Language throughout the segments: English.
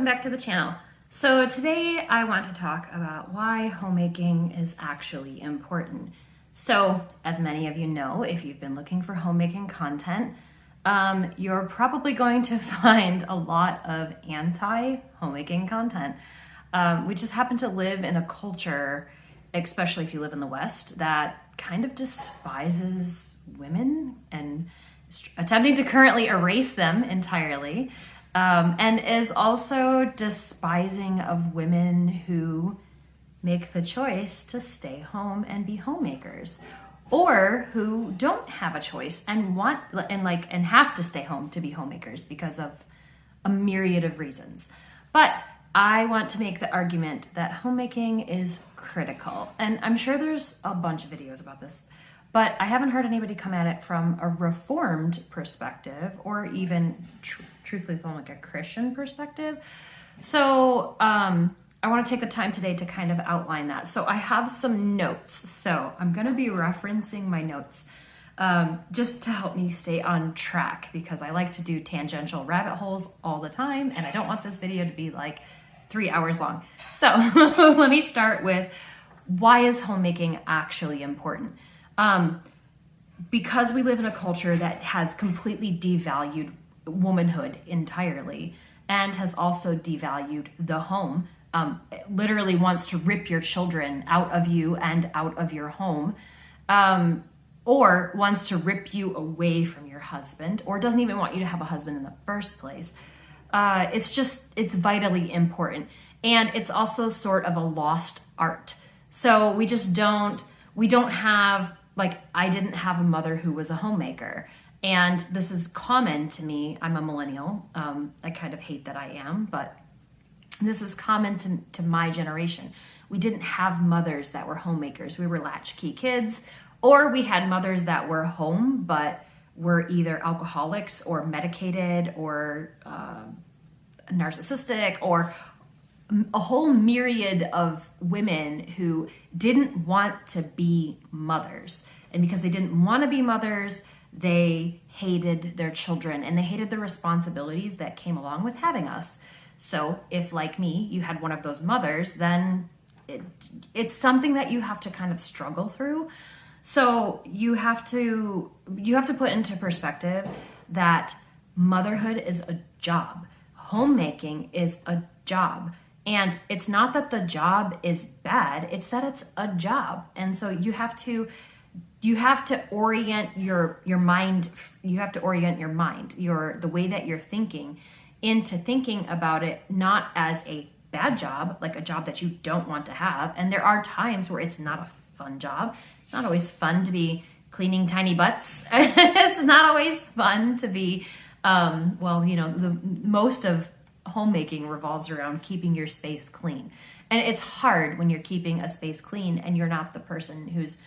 welcome back to the channel. So today I want to talk about why homemaking is actually important. So as many of you know, if you've been looking for homemaking content, you're probably going to find a lot of anti-homemaking content. We just happen to live in a culture, especially if you live in the West, that kind of despises women and is attempting to currently erase them entirely. And is also despising of women who make the choice to stay home and be homemakers, or who don't have a choice and have to stay home to be homemakers because of a myriad of reasons. But I want to make the argument that homemaking is critical, and I'm sure there's a bunch of videos about this, but I haven't heard anybody come at it from a reformed perspective or even truthfully from like a Christian perspective. So I want to take the time today to kind of outline that. So I have some notes. So I'm going to be referencing my notes just to help me stay on track, because I like to do tangential rabbit holes all the time, and I don't want this video to be like 3 hours long. So let me start with, why is homemaking actually important? Because we live in a culture that has completely devalued womanhood entirely and has also devalued the home, literally wants to rip your children out of you and out of your home, or wants to rip you away from your husband, or doesn't even want you to have a husband in the first place. It's vitally important. And it's also sort of a lost art. So we don't have, like, I didn't have a mother who was a homemaker. And this is common to me. I'm a millennial. I kind of hate that I am, but this is common to my generation. We didn't have mothers that were homemakers. We were latchkey kids, or we had mothers that were home, but were either alcoholics or medicated or narcissistic, or a whole myriad of women who didn't want to be mothers. And because they didn't want to be mothers, they hated their children and they hated the responsibilities that came along with having us. So if, like me, you had one of those mothers, then it's something that you have to kind of struggle through. So you have to put into perspective that motherhood is a job. Homemaking is a job. And it's not that the job is bad, it's that it's a job. And so you have to orient your mind, the way that you're thinking, into thinking about it not as a bad job, like a job that you don't want to have. And there are times where it's not a fun job. It's not always fun to be cleaning tiny butts. It's not always fun to be, most of homemaking revolves around keeping your space clean. And it's hard when you're keeping a space clean and you're not the person who's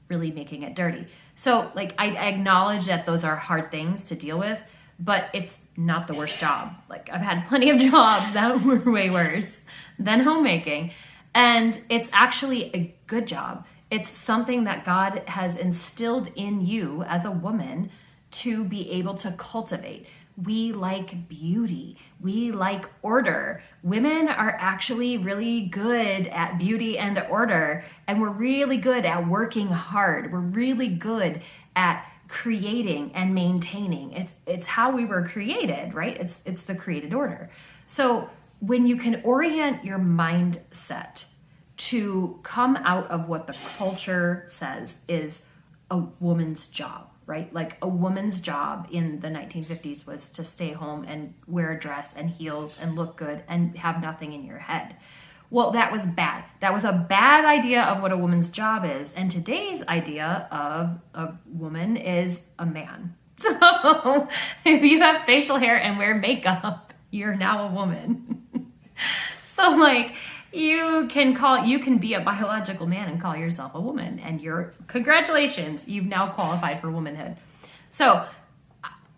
really making it dirty. So like, I acknowledge that those are hard things to deal with, but it's not the worst job. Like, I've had plenty of jobs that were way worse than homemaking. And it's actually a good job. It's something that God has instilled in you as a woman to be able to cultivate. We like beauty. We like order. Women are actually really good at beauty and order, and we're really good at working hard. We're really good at creating and maintaining. It's how we were created, right? It's the created order. So when you can orient your mindset to come out of what the culture says is a woman's job, right? Like, a woman's job in the 1950s was to stay home and wear a dress and heels and look good and have nothing in your head. Well, that was bad. That was a bad idea of what a woman's job is. And today's idea of a woman is a man. So if you have facial hair and wear makeup, you're now a woman. So like, you can be a biological man and call yourself a woman, and congratulations, you've now qualified for womanhood. So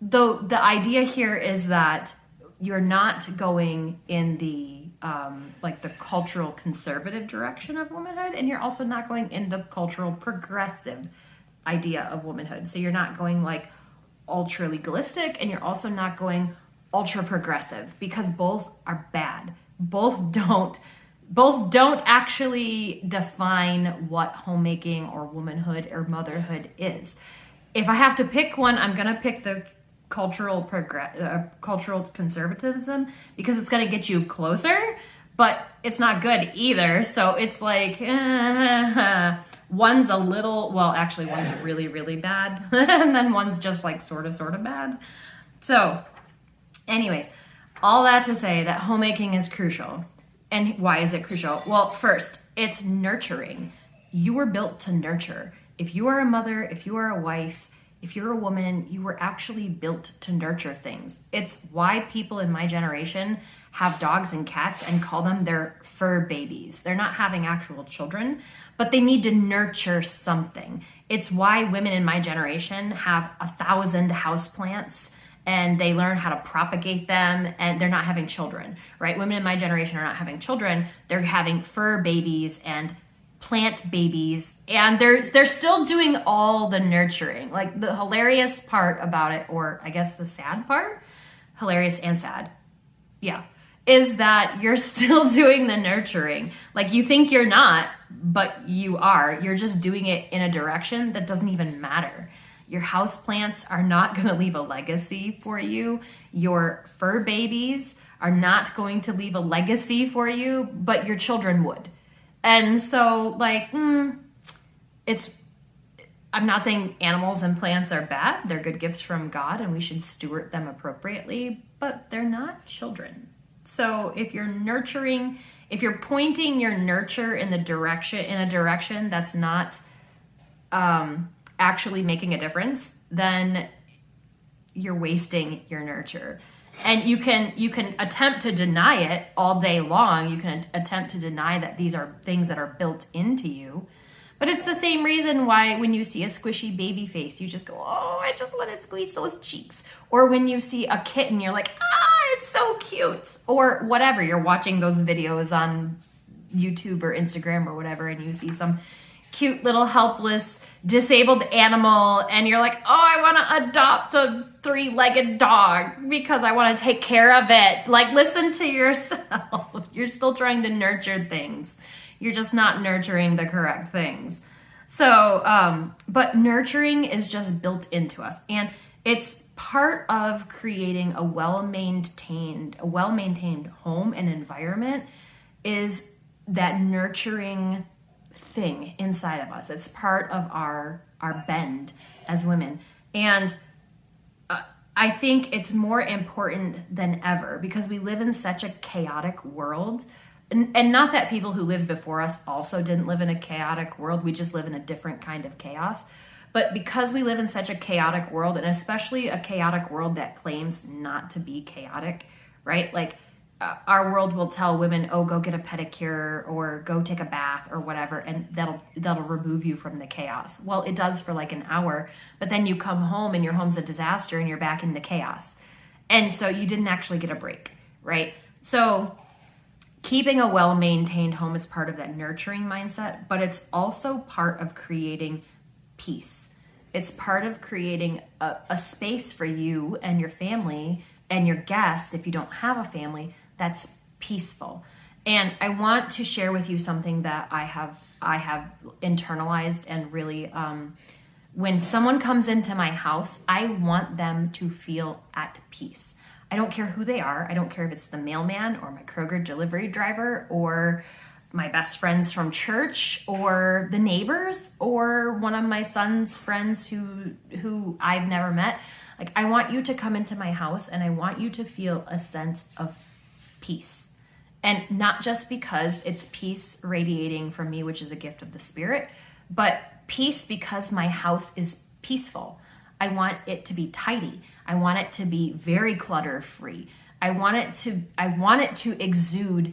the idea here is that you're not going in the the cultural conservative direction of womanhood, and you're also not going in the cultural progressive idea of womanhood. So you're not going like ultra legalistic, and you're also not going ultra progressive, because both are bad. Both don't actually define what homemaking or womanhood or motherhood is. If I have to pick one, I'm going to pick the cultural conservatism, because it's going to get you closer, but it's not good either. So it's like, one's a little, well, actually one's really, really bad. And then one's just like sort of bad. So anyways, all that to say that homemaking is crucial. And why is it crucial? Well, first, it's nurturing. You were built to nurture. If you are a mother, if you are a wife, if you're a woman, you were actually built to nurture things. It's why people in my generation have dogs and cats and call them their fur babies. They're not having actual children, but they need to nurture something. It's why women in my generation have 1,000 houseplants and they learn how to propagate them, and they're not having children, right? Women in my generation are not having children. They're having fur babies and plant babies, and they're still doing all the nurturing. Like, the hilarious part about it, or I guess the sad part, hilarious and sad, yeah, is that you're still doing the nurturing. Like, you think you're not, but you are. You're just doing it in a direction that doesn't even matter. Your houseplants are not going to leave a legacy for you. Your fur babies are not going to leave a legacy for you, but your children would. And so, like, I'm not saying animals and plants are bad. They're good gifts from God, and we should steward them appropriately, but they're not children. So if you're nurturing, if you're pointing your nurture in a direction that's not actually making a difference, then you're wasting your nurture. And you can attempt to deny it all day long. You can attempt to deny that these are things that are built into you. But it's the same reason why when you see a squishy baby face, you just go, oh, I just want to squeeze those cheeks. Or when you see a kitten, you're like, it's so cute. Or whatever, you're watching those videos on YouTube or Instagram or whatever, and you see some cute little helpless disabled animal, and you're like, oh, I want to adopt a 3-legged dog because I want to take care of it. Like, listen to yourself. You're still trying to nurture things. You're just not nurturing the correct things. So, but nurturing is just built into us, and it's part of creating a well-maintained home and environment is that nurturing thing inside of us. It's part of our bend as women. And I think it's more important than ever because we live in such a chaotic world. And not that people who lived before us also didn't live in a chaotic world. We just live in a different kind of chaos. But because we live in such a chaotic world, and especially a chaotic world that claims not to be chaotic, right? Like, our world will tell women, oh, go get a pedicure or go take a bath or whatever, and that'll remove you from the chaos. Well, it does for like an hour, but then you come home and your home's a disaster and you're back into chaos. And so you didn't actually get a break, right? So keeping a well-maintained home is part of that nurturing mindset, but it's also part of creating peace. It's part of creating a space for you and your family and your guests, if you don't have a family, that's peaceful. And I want to share with you something that I have internalized, and really, when someone comes into my house, I want them to feel at peace. I don't care who they are. I don't care if it's the mailman or my Kroger delivery driver or my best friends from church or the neighbors or one of my son's friends who I've never met. Like, I want you to come into my house and I want you to feel a sense of peace. And not just because it's peace radiating from me, which is a gift of the Spirit, but peace because my house is peaceful. I want it to be tidy. I want it to be very clutter-free. I want it to exude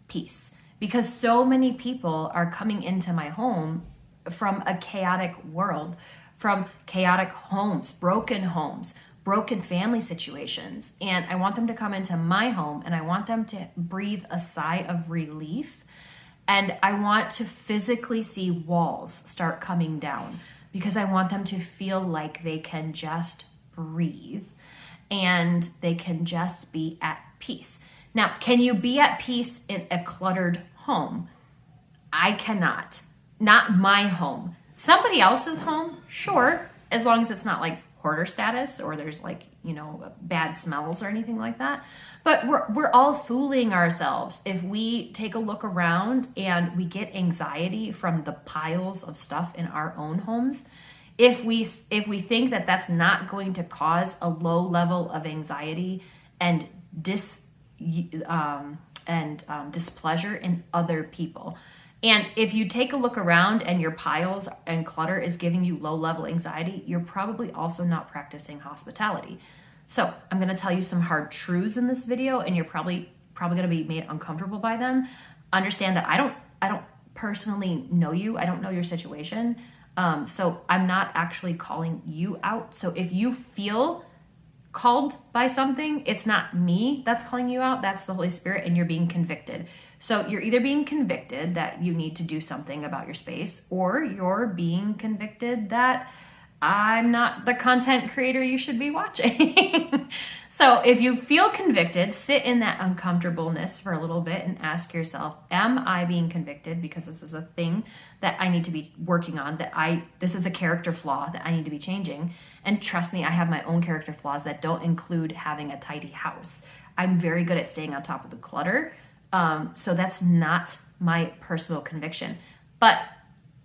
peace, because so many people are coming into my home from a chaotic world, from chaotic homes, broken family situations. And I want them to come into my home and I want them to breathe a sigh of relief. And I want to physically see walls start coming down because I want them to feel like they can just breathe. and they can just be at peace. Now, can you be at peace in a cluttered home? I cannot. Not my home. Somebody else's home, sure, as long as it's not like hoarder status or there's like, bad smells or anything like that. But we're all fooling ourselves if we take a look around and we get anxiety from the piles of stuff in our own homes. If we think that that's not going to cause a low level of anxiety and displeasure in other people. And if you take a look around and your piles and clutter is giving you low level anxiety, you're probably also not practicing hospitality. So I'm going to tell you some hard truths in this video, and you're probably going to be made uncomfortable by them. Understand that I don't personally know you. I don't know your situation. So I'm not actually calling you out. So if you feel called by something, it's not me that's calling you out, that's the Holy Spirit, and you're being convicted. So you're either being convicted that you need to do something about your space, or you're being convicted that I'm not the content creator you should be watching. So if you feel convicted, sit in that uncomfortableness for a little bit and ask yourself, am I being convicted because this is a thing that I need to be working on, this is a character flaw that I need to be changing? And trust me, I have my own character flaws that don't include having a tidy house. I'm very good at staying on top of the clutter. So that's not my personal conviction. But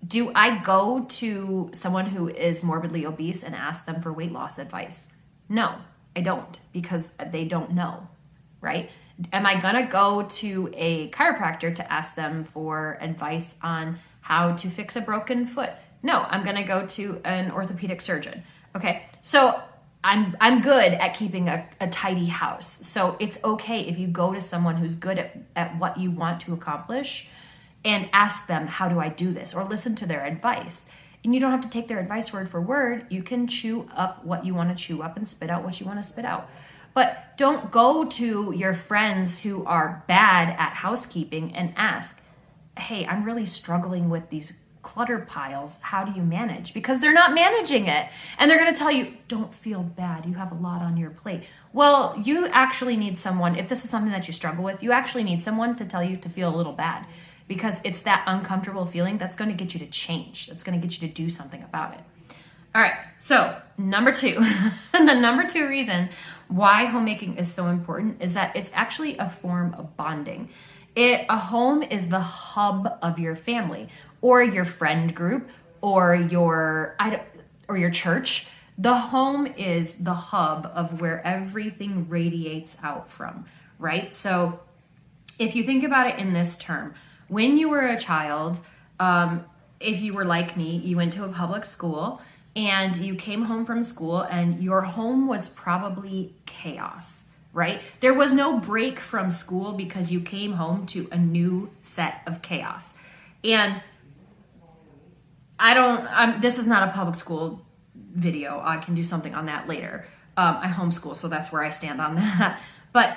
do I go to someone who is morbidly obese and ask them for weight loss advice? No, I don't, because they don't know, right? Am I gonna go to a chiropractor to ask them for advice on how to fix a broken foot? No, I'm gonna go to an orthopedic surgeon. Okay, so I'm good at keeping a tidy house. So it's okay if you go to someone who's good at what you want to accomplish and ask them, how do I do this? Or listen to their advice. And you don't have to take their advice word for word. You can chew up what you want to chew up and spit out what you want to spit out. But don't go to your friends who are bad at housekeeping and ask, hey, I'm really struggling with these clutter piles. How do you manage? Because they're not managing it. And they're going to tell you, don't feel bad. You have a lot on your plate. Well, you actually need someone, if this is something that you struggle with, you actually need someone to tell you to feel a little bad. Because it's that uncomfortable feeling that's going to get you to change. That's going to get you to do something about it. All right, so number 2, the number 2 reason why homemaking is so important is that it's actually a form of bonding. A home is the hub of your family or your friend group or your church. The home is the hub of where everything radiates out from, right? So if you think about it in this term, when you were a child, if you were like me, you went to a public school and you came home from school and your home was probably chaos, right? There was no break from school because you came home to a new set of chaos. And this is not a public school video. I can do something on that later. I homeschool, so that's where I stand on that. But,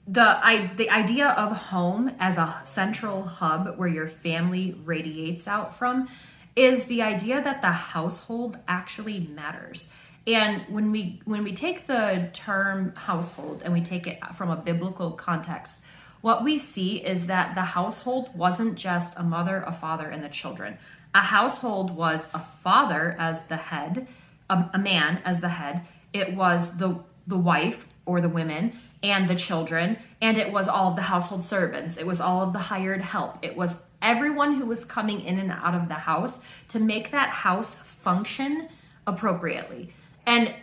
the idea of home as a central hub where your family radiates out from is the idea that the household actually matters. And when we take the term household and we take it from a biblical context, what we see is that the household wasn't just a mother, a father, and the children. A household was a father as the head, a man as the head. It was the wife or the women and the children, and it was all of the household servants. It was all of the hired help. It was everyone who was coming in and out of the house to make that house function appropriately. And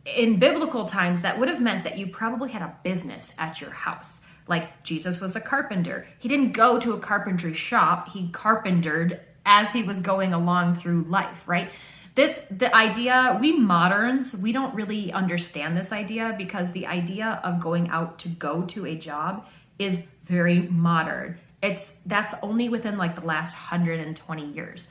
in biblical times, that would have meant that you probably had a business at your house. Like Jesus was a carpenter. He didn't go to a carpentry shop. He carpentered as he was going along through life, right? The idea, we moderns, we don't really understand this idea because the idea of going out to go to a job is very modern. That's only within like the last 120 years.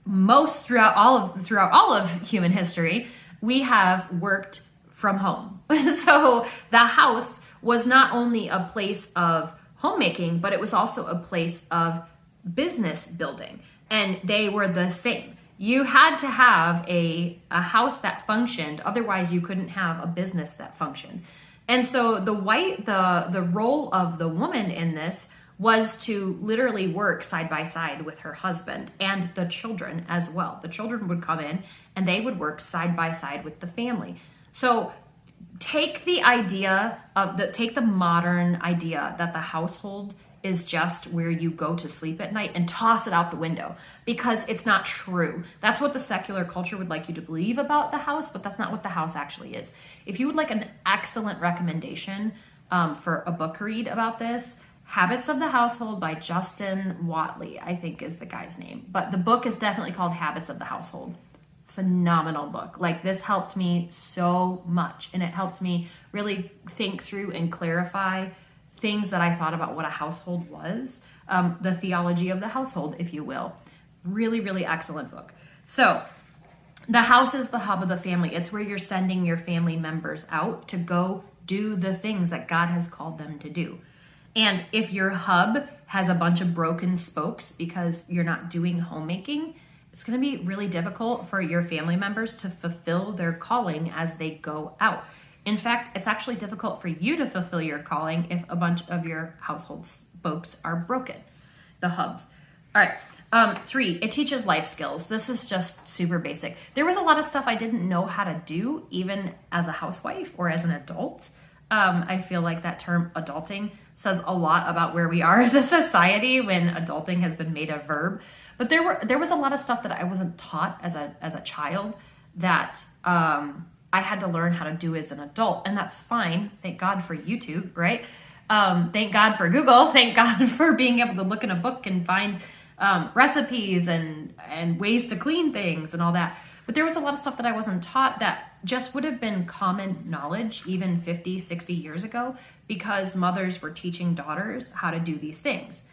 Throughout all of human history, we have worked from home. So the house was not only a place of homemaking, but it was also a place of business building. And they were the same. You had to have a house that functioned, otherwise you couldn't have a business that functioned. And so the role of the woman in this was to literally work side by side with her husband and the children as well. The children would come in and they would work side by side with the family. So take the modern idea that the household is just where you go to sleep at night and toss it out the window, because it's not true. That's what the secular culture would like you to believe about the house, but that's not what the house actually is. If you would like an excellent recommendation for a book read about this, Habits of the Household by Justin Watley, I think is the guy's name. But the book is definitely called Habits of the Household. Phenomenal book. Like, this helped me so much, and it helped me really think through and clarify things that I thought about what a household was, the theology of the household, if you will. Really, really excellent book. So the house is the hub of the family. It's where you're sending your family members out to go do the things that God has called them to do. And if your hub has a bunch of broken spokes because you're not doing homemaking, it's going to be really difficult for your family members to fulfill their calling as they go out. In fact, it's actually difficult for you to fulfill your calling if a bunch of your household spokes are broken, the hubs. All right. 3, it teaches life skills. This is just super basic. There was a lot of stuff I didn't know how to do, even as a housewife or as an adult. I feel like that term adulting says a lot about where we are as a society when adulting has been made a verb. But there was a lot of stuff that I wasn't taught as a child that I had to learn how to do as an adult, and that's fine. Thank God for YouTube, right? Thank God for Google. Thank God for being able to look in a book and find recipes and ways to clean things and all that. But there was a lot of stuff that I wasn't taught that just would have been common knowledge even 50, 60 years ago, because mothers were teaching daughters how to do these things.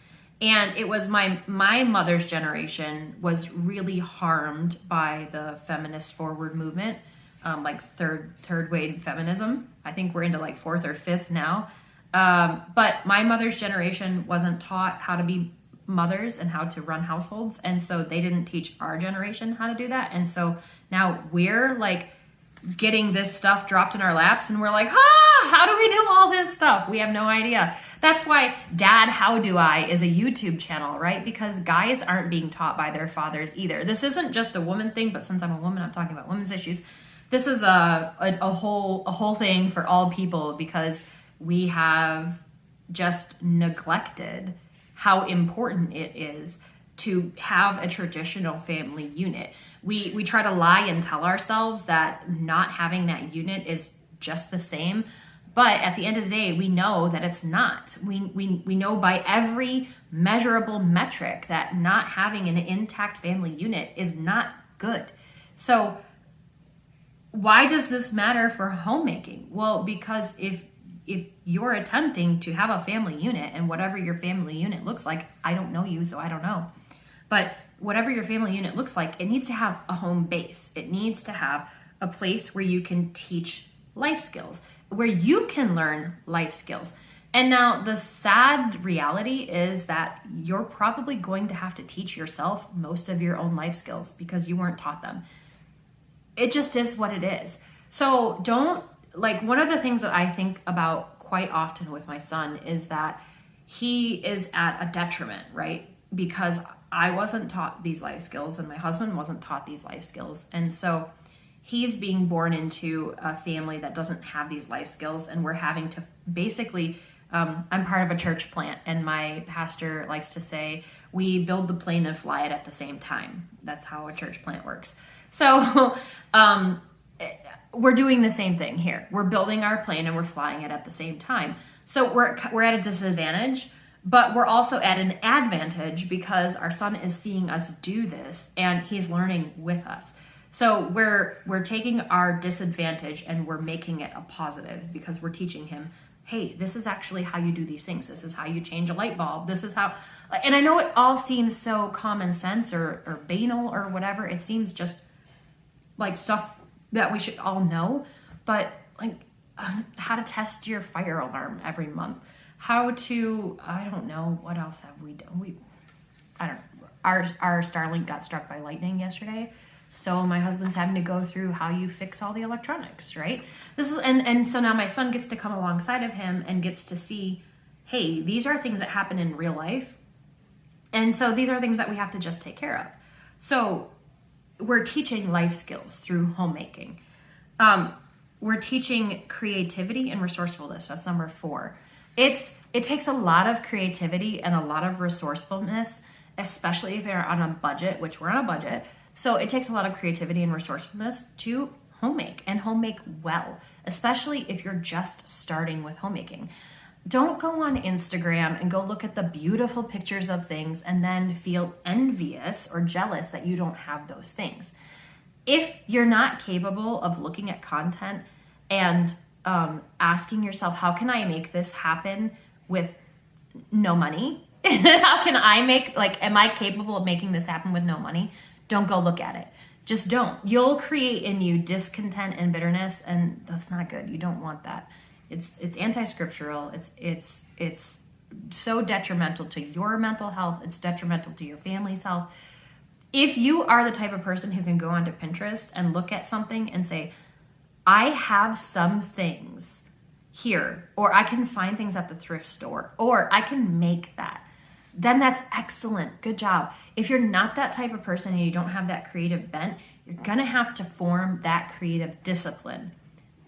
And it was my mother's generation was really harmed by the feminist forward movement, like third wave feminism. I think we're into like 4th or 5th now. But my mother's generation wasn't taught how to be mothers and how to run households. And so they didn't teach our generation how to do that. And so now we're like getting this stuff dropped in our laps and we're like, how do we do all this stuff? We have no idea. That's why Dad, How Do I is a YouTube channel, right? Because guys aren't being taught by their fathers either. This isn't just a woman thing, but since I'm a woman, I'm talking about women's issues. This is a whole thing for all people, because we have just neglected how important it is to have a traditional family unit. We try to lie and tell ourselves that not having that unit is just the same. But at the end of the day, we know that it's not. We know by every measurable metric that not having an intact family unit is not good. So why does this matter for homemaking? Well, because if you're attempting to have a family unit, and whatever your family unit looks like, I don't know you, so I don't know. But whatever your family unit looks like, it needs to have a home base. It needs to have a place where you can teach life skills, where you can learn life skills. And now the sad reality is that you're probably going to have to teach yourself most of your own life skills because you weren't taught them. It just is what it is. So one of the things that I think about quite often with my son is that he is at a detriment, right? Because I wasn't taught these life skills and my husband wasn't taught these life skills. And so he's being born into a family that doesn't have these life skills, and we're having to basically, I'm part of a church plant, and my pastor likes to say, we build the plane and fly it at the same time. That's how a church plant works. So we're doing the same thing here. We're building our plane and we're flying it at the same time. So we're at a disadvantage, but we're also at an advantage because our son is seeing us do this and he's learning with us. So we're taking our disadvantage and we're making it a positive because we're teaching him, hey, this is actually how you do these things. This is how you change a light bulb. This is how, and I know it all seems so common sense or banal or whatever. It seems just like stuff that we should all know, but like how to test your fire alarm every month, how to, I don't know, what else have we done? our Starlink got struck by lightning yesterday. So my husband's having to go through how you fix all the electronics, right? This is and so now my son gets to come alongside of him and gets to see, hey, these are things that happen in real life. And so these are things that we have to just take care of. So we're teaching life skills through homemaking. We're teaching creativity and resourcefulness. That's number 4. It takes a lot of creativity and a lot of resourcefulness, especially if you're on a budget, which we're on a budget. So it takes a lot of creativity and resourcefulness to homemake and homemake well, especially if you're just starting with homemaking. Don't go on Instagram and go look at the beautiful pictures of things and then feel envious or jealous that you don't have those things. If you're not capable of looking at content and asking yourself, how can I make this happen with no money? How can I am I capable of making this happen with no money? Don't go look at it. Just don't. You'll create in you discontent and bitterness, and that's not good. You don't want that. It's anti-scriptural. It's so detrimental to your mental health. It's detrimental to your family's health. If you are the type of person who can go onto Pinterest and look at something and say, I have some things here, or I can find things at the thrift store, or I can make that, then that's excellent. Good job. If you're not that type of person and you don't have that creative bent, you're gonna have to form that creative discipline.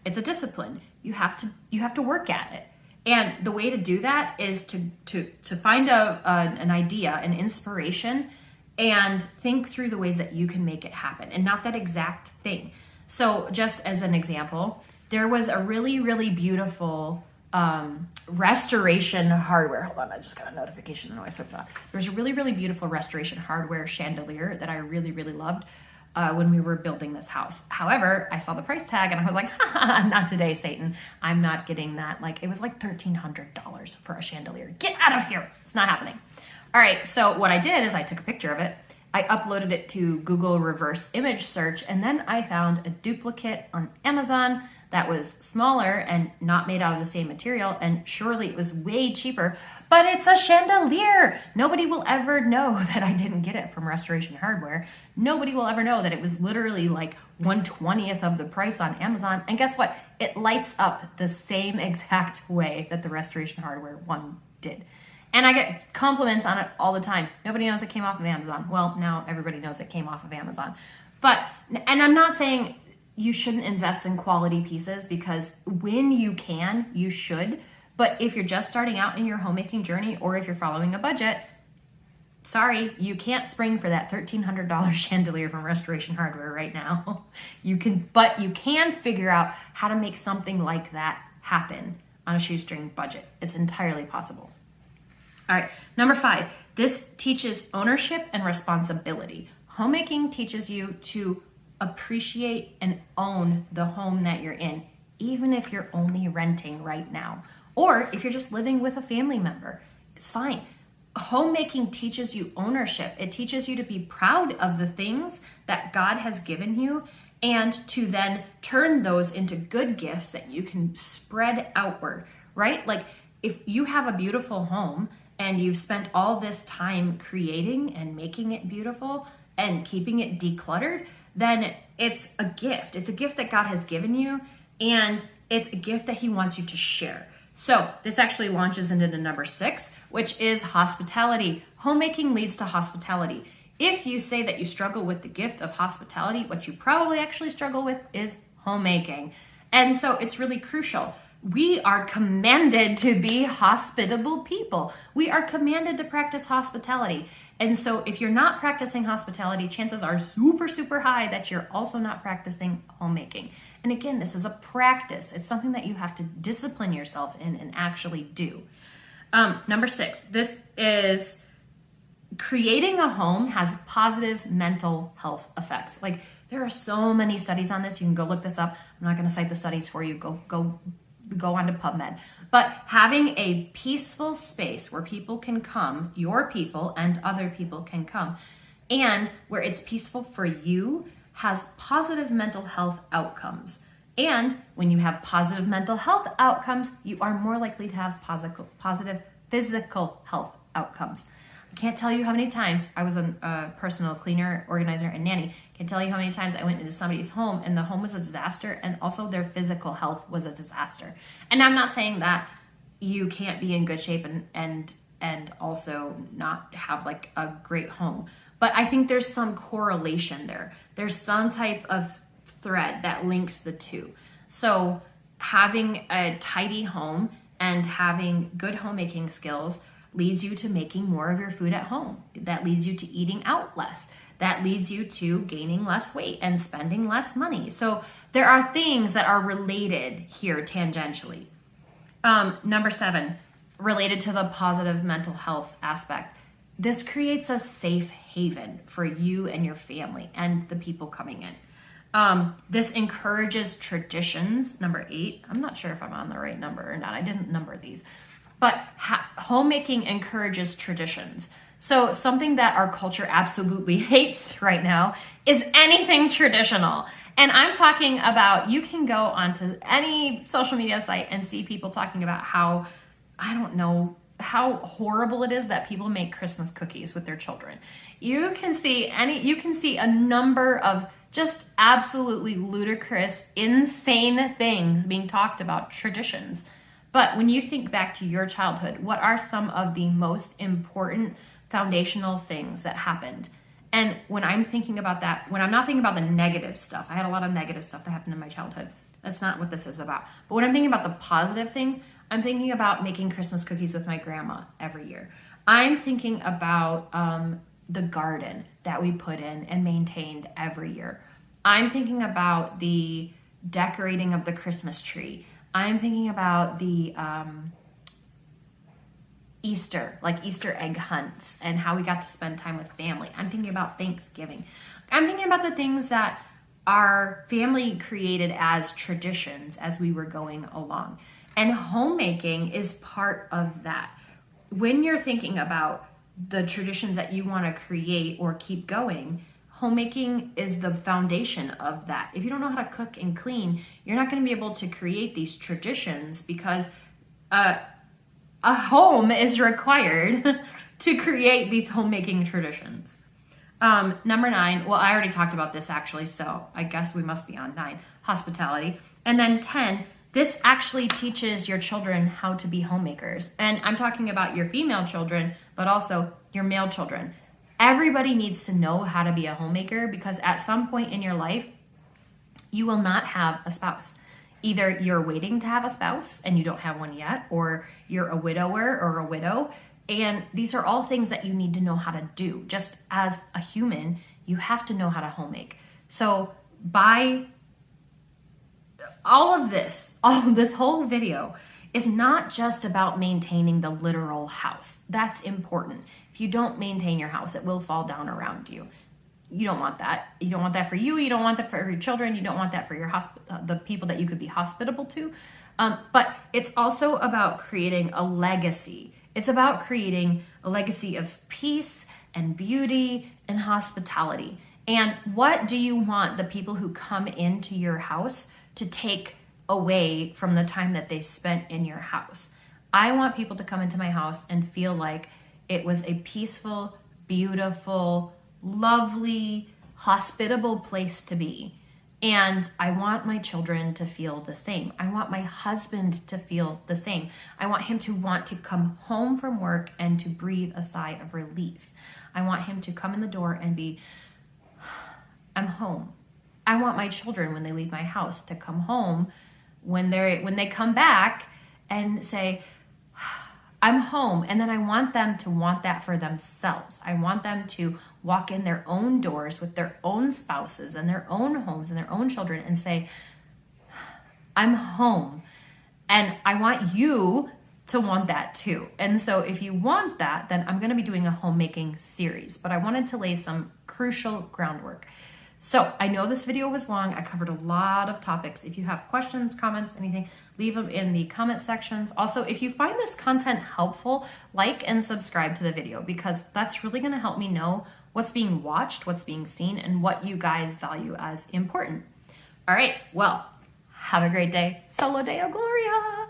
It's a discipline. You have to work at it. And the way to do that is to find an idea, an inspiration, and think through the ways that you can make it happen, and not that exact thing. So just as an example, there was a really, really beautiful restoration hardware. Hold on, I just got a notification. No, I slipped off. There was a really, really beautiful restoration hardware chandelier that I really, really loved when we were building this house. However, I saw the price tag and I was like, not today, Satan. I'm not getting that. It was like $1,300 for a chandelier. Get out of here. It's not happening. All right, so what I did is I took a picture of it. I uploaded it to Google reverse image search, and then I found a duplicate on Amazon that was smaller and not made out of the same material, and surely it was way cheaper, but it's a chandelier. Nobody will ever know that I didn't get it from Restoration Hardware. Nobody will ever know that it was literally like 1/20th of the price on Amazon. And guess what? It lights up the same exact way that the Restoration Hardware one did. And I get compliments on it all the time. Nobody knows it came off of Amazon. Well, now everybody knows it came off of Amazon. And I'm not saying you shouldn't invest in quality pieces, because when you can, you should. But if you're just starting out in your homemaking journey, or if you're following a budget, sorry, you can't spring for that $1,300 chandelier from Restoration Hardware right now. But you can figure out how to make something like that happen on a shoestring budget. It's entirely possible. All right, number 5, this teaches ownership and responsibility. Homemaking teaches you to appreciate and own the home that you're in, even if you're only renting right now, or if you're just living with a family member. It's fine. Homemaking teaches you ownership. It teaches you to be proud of the things that God has given you, and to then turn those into good gifts that you can spread outward, right? If you have a beautiful home and you've spent all this time creating and making it beautiful and keeping it decluttered, then it's a gift. It's a gift that God has given you, and it's a gift that He wants you to share. So this actually launches into the number 6, which is hospitality. Homemaking leads to hospitality. If you say that you struggle with the gift of hospitality, what you probably actually struggle with is homemaking. And so it's really crucial. We are commanded to be hospitable people. We are commanded to practice hospitality. And so if you're not practicing hospitality, chances are super, super high that you're also not practicing homemaking. And again, this is a practice. It's something that you have to discipline yourself in and actually do. Number 6, this is creating a home has positive mental health effects. There are so many studies on this. You can go look this up. I'm not going to cite the studies for you. Go onto PubMed. But having a peaceful space where people can come, your people and other people can come, and where it's peaceful for you, has positive mental health outcomes. And when you have positive mental health outcomes, you are more likely to have positive physical health outcomes. can't tell you how many times I was a personal cleaner, organizer, and nanny. Can't tell you how many times I went into somebody's home and the home was a disaster, and also their physical health was a disaster. And I'm not saying that you can't be in good shape and also not have like a great home, but I think there's some correlation there. There's some type of thread that links the two. So having a tidy home and having good homemaking skills leads you to making more of your food at home. That leads you to eating out less. That leads you to gaining less weight and spending less money. So there are things that are related here tangentially. Number 7, related to the positive mental health aspect. This creates a safe haven for you and your family and the people coming in. This encourages traditions. Number 8, I'm not sure if I'm on the right number or not. I didn't number these. But homemaking encourages traditions. So something that our culture absolutely hates right now is anything traditional. And I'm talking about, you can go onto any social media site and see people talking about how, I don't know, how horrible it is that people make Christmas cookies with their children. You can see a number of just absolutely ludicrous, insane things being talked about, traditions. But when you think back to your childhood, what are some of the most important foundational things that happened? And when I'm thinking about that, when I'm not thinking about the negative stuff, I had a lot of negative stuff that happened in my childhood. That's not what this is about. But when I'm thinking about the positive things, I'm thinking about making Christmas cookies with my grandma every year. I'm thinking about the garden that we put in and maintained every year. I'm thinking about the decorating of the Christmas tree. I'm thinking about the Easter egg hunts and how we got to spend time with family. I'm thinking about Thanksgiving. I'm thinking about the things that our family created as traditions as we were going along. And homemaking is part of that. When you're thinking about the traditions that you want to create or keep going, homemaking is the foundation of that. If you don't know how to cook and clean, you're not going to be able to create these traditions, because a home is required to create these homemaking traditions. Number 9, well, I already talked about this actually, so I guess we must be on 9, hospitality. And then 10, this actually teaches your children how to be homemakers. And I'm talking about your female children, but also your male children. Everybody needs to know how to be a homemaker, because at some point in your life, you will not have a spouse. Either you're waiting to have a spouse and you don't have one yet, or you're a widower or a widow. And these are all things that you need to know how to do. Just as a human, you have to know how to homemake. So by all of this whole video is not just about maintaining the literal house. That's important. If you don't maintain your house, it will fall down around you. You don't want that. You don't want that for you. You don't want that for your children. You don't want that for your the people that you could be hospitable to. But it's also about creating a legacy. It's about creating a legacy of peace and beauty and hospitality. And what do you want the people who come into your house to take away from the time that they spent in your house? I want people to come into my house and feel like it was a peaceful, beautiful, lovely, hospitable place to be. And I want my children to feel the same. I want my husband to feel the same. I want him to want to come home from work and to breathe a sigh of relief. I want him to come in the door and be, I'm home. I want my children, when they leave my house, to come home when they come back and say, I'm home. And then I want them to want that for themselves. I want them to walk in their own doors with their own spouses and their own homes and their own children and say, I'm home. And I want you to want that too. And so if you want that, then I'm going to be doing a homemaking series, but I wanted to lay some crucial groundwork. So I know this video was long. I covered a lot of topics. If you have questions, comments, anything, leave them in the comment sections. Also, if you find this content helpful, like and subscribe to the video, because that's really going to help me know what's being watched, what's being seen, and what you guys value as important. All right, well, have a great day. Solo Deo Gloria!